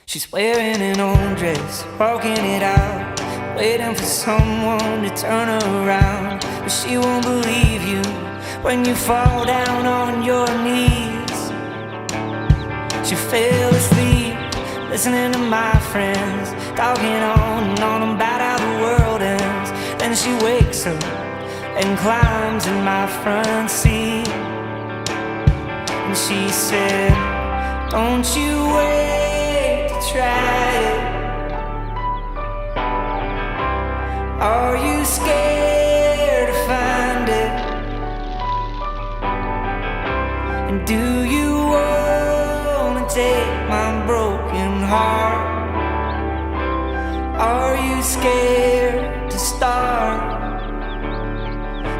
She's wearing an old dress, walking it out, waiting for someone to turn her around. But she won't believe you when you fall down on your knees. She fell asleep, listening to my friends, talking on and on about how the world ends. Then she wakes up and climbs in my front seat. And she said, don't you wait to try it. Are you scared to find it? And do you wanna take my broken heart? Are you scared to start?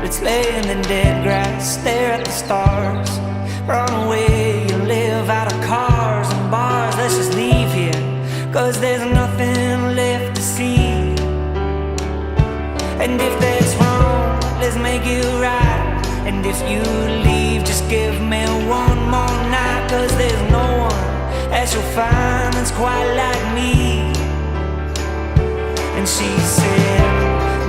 Let's lay in the dead grass, stare at the stars, run away and live out of cars and bars. Let's just leave here, 'cause there's nothing left to see. And if that's wrong, let's make it right. And if you leave, just give me one more night, 'cause there's no one that you'll find that's quite like me. And she said,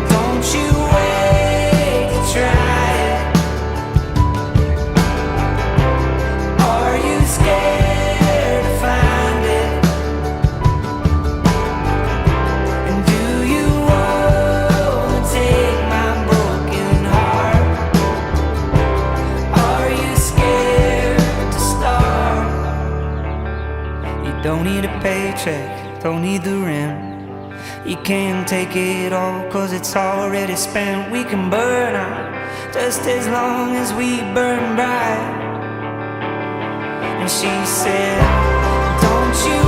don't you wait to try it. Are you scared to find it? And do you wanna take my broken heart? Are you scared to start? You don't need a paycheck, don't need the rent. You can't take it all, 'cause it's already spent. We can burn out just as long as we burn bright. And she said, don't you